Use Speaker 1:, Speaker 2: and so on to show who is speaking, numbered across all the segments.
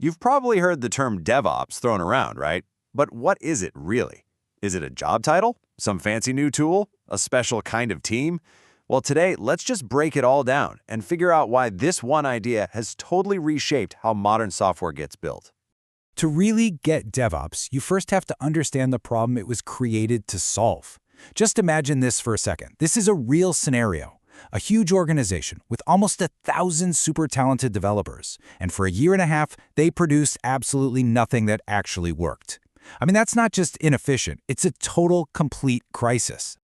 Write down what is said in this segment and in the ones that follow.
Speaker 1: You've probably heard the term DevOps thrown around, right? But what is it really? Is it a job title? Some fancy new tool? A special kind of team? Well, today, let's just break it all down and figure out why this one idea has totally reshaped how modern software gets built.
Speaker 2: To really get DevOps, you first have to understand the problem it was created to solve. Just imagine this for a second. This is a real scenario. A huge organization with almost 1,000 super talented developers, and for a year and a half, they produced absolutely nothing that actually worked. I mean, that's not just inefficient, it's a total, complete crisis.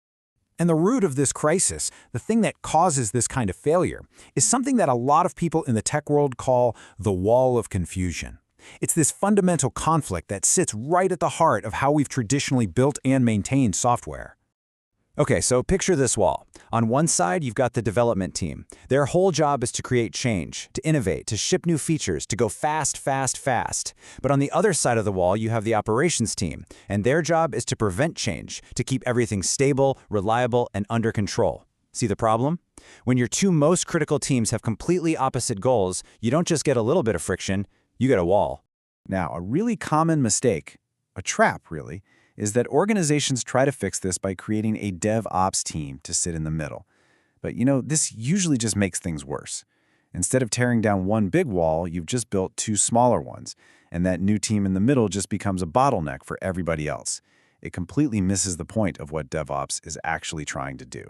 Speaker 2: And the root of this crisis, the thing that causes this kind of failure, is something that a lot of people in the tech world call the wall of confusion. It's this fundamental conflict that sits right at the heart of how we've traditionally built and maintained software. Okay, so picture this wall. On one side, you've got the development team. Their whole job is to create change, to innovate, to ship new features, to go fast, fast, fast. But on the other side of the wall, you have the operations team, and their job is to prevent change, to keep everything stable, reliable, and under control. See the problem? When your two most critical teams have completely opposite goals, you don't just get a little bit of friction, you get a wall. Now, a really common mistake, a trap really, is that organizations try to fix this by creating a DevOps team to sit in the middle. But this usually just makes things worse. Instead of tearing down one big wall, you've just built two smaller ones, and that new team in the middle just becomes a bottleneck for everybody else. It completely misses the point of what DevOps is actually trying to do.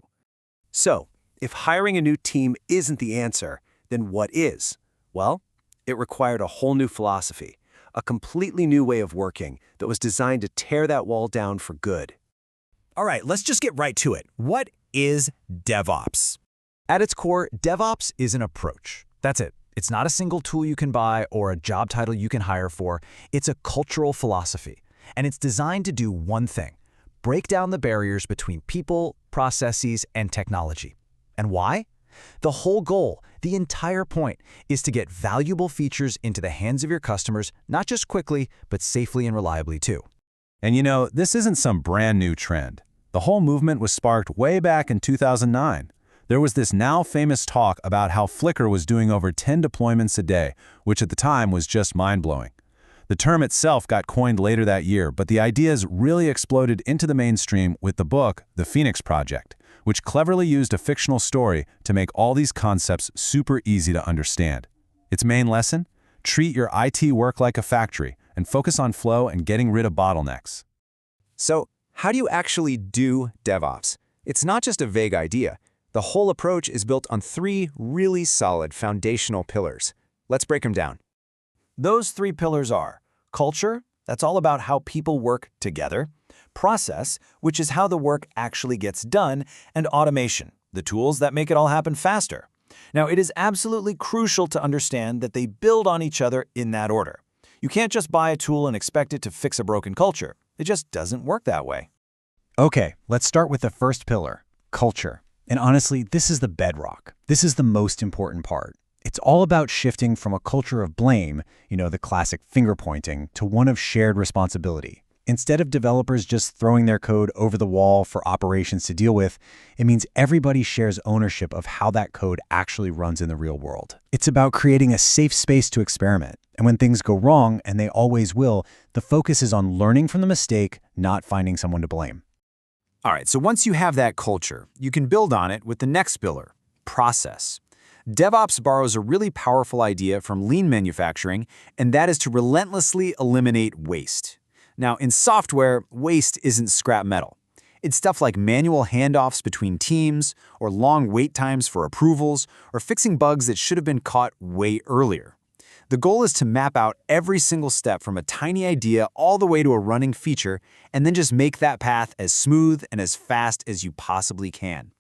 Speaker 3: So, if hiring a new team isn't the answer, then what is? Well, it required a whole new philosophy. A completely new way of working that was designed to tear that wall down for good.
Speaker 2: All right, let's just get right to it. What is DevOps? At its core, DevOps is an approach. That's it. It's not a single tool you can buy or a job title you can hire for. It's a cultural philosophy, and it's designed to do one thing: break down the barriers between people, processes, and technology. And why? The whole goal, the entire point, is to get valuable features into the hands of your customers, not just quickly, but safely and reliably too.
Speaker 4: And this isn't some brand new trend. The whole movement was sparked way back in 2009. There was this now famous talk about how Flickr was doing over 10 deployments a day, which at the time was just mind-blowing. The term itself got coined later that year, but the ideas really exploded into the mainstream with the book, The Phoenix Project, which cleverly used a fictional story to make all these concepts super easy to understand. Its main lesson? Treat your IT work like a factory and focus on flow and getting rid of bottlenecks.
Speaker 2: So, how do you actually do DevOps? It's not just a vague idea. The whole approach is built on three really solid foundational pillars. Let's break them down. Those three pillars are culture, that's all about how people work together; process, which is how the work actually gets done; and automation, the tools that make it all happen faster. Now, it is absolutely crucial to understand that they build on each other in that order. You can't just buy a tool and expect it to fix a broken culture. It just doesn't work that way.
Speaker 5: Okay, let's start with the first pillar, culture. And honestly, this is the bedrock. This is the most important part. It's all about shifting from a culture of blame, the classic finger pointing, to one of shared responsibility. Instead of developers just throwing their code over the wall for operations to deal with, it means everybody shares ownership of how that code actually runs in the real world. It's about creating a safe space to experiment. And when things go wrong, and they always will, the focus is on learning from the mistake, not finding someone to blame.
Speaker 2: All right, so once you have that culture, you can build on it with the next pillar, process. DevOps borrows a really powerful idea from lean manufacturing, and that is to relentlessly eliminate waste. Now, in software, waste isn't scrap metal. It's stuff like manual handoffs between teams, or long wait times for approvals, or fixing bugs that should have been caught way earlier. The goal is to map out every single step from a tiny idea all the way to a running feature, and then just make that path as smooth and as fast as you possibly can.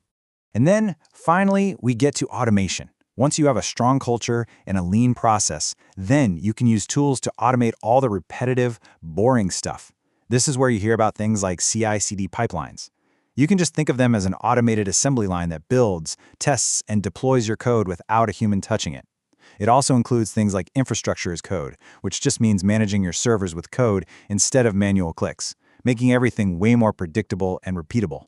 Speaker 2: And then, finally, we get to automation. Once you have a strong culture and a lean process, then you can use tools to automate all the repetitive, boring stuff. This is where you hear about things like CI/CD pipelines. You can just think of them as an automated assembly line that builds, tests, and deploys your code without a human touching it. It also includes things like infrastructure as code, which just means managing your servers with code instead of manual clicks, making everything way more predictable and repeatable.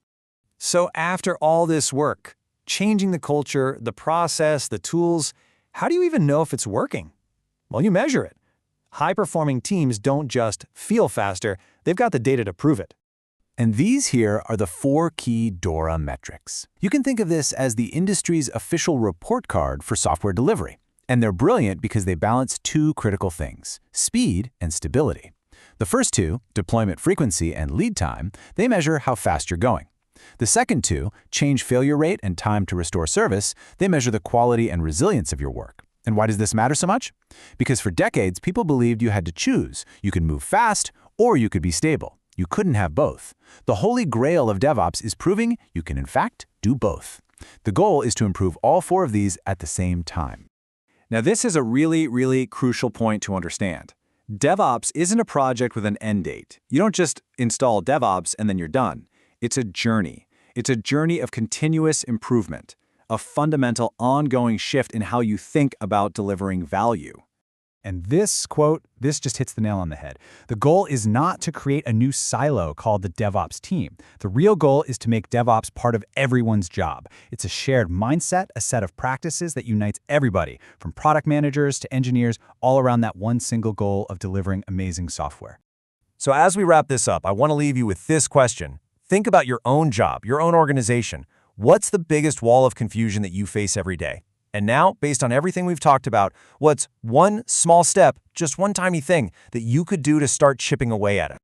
Speaker 2: So after all this work, changing the culture, the process, the tools, how do you even know if it's working? Well, you measure it.
Speaker 6: High-performing teams don't just feel faster, they've got the data to prove it.
Speaker 2: And these here are the 4 key DORA metrics. You can think of this as the industry's official report card for software delivery. And they're brilliant because they balance 2 critical things: speed and stability. The first 2, deployment frequency and lead time, they measure how fast you're going. The second 2, change failure rate and time to restore service, they measure the quality and resilience of your work. And why does this matter so much? Because for decades, people believed you had to choose. You could move fast or you could be stable. You couldn't have both. The holy grail of DevOps is proving you can, in fact, do both. The goal is to improve all 4 of these at the same time.
Speaker 6: Now, this is a really crucial point to understand. DevOps isn't a project with an end date. You don't just install DevOps and then you're done. It's a journey. It's a journey of continuous improvement, a fundamental ongoing shift in how you think about delivering value.
Speaker 5: And this quote, this just hits the nail on the head. The goal is not to create a new silo called the DevOps team. The real goal is to make DevOps part of everyone's job. It's a shared mindset, a set of practices that unites everybody, from product managers to engineers, all around that one single goal of delivering amazing software.
Speaker 7: So as we wrap this up, I want to leave you with this question. Think about your own job, your own organization. What's the biggest wall of confusion that you face every day? And now, based on everything we've talked about, what's one small step, just one tiny thing, that you could do to start chipping away at it?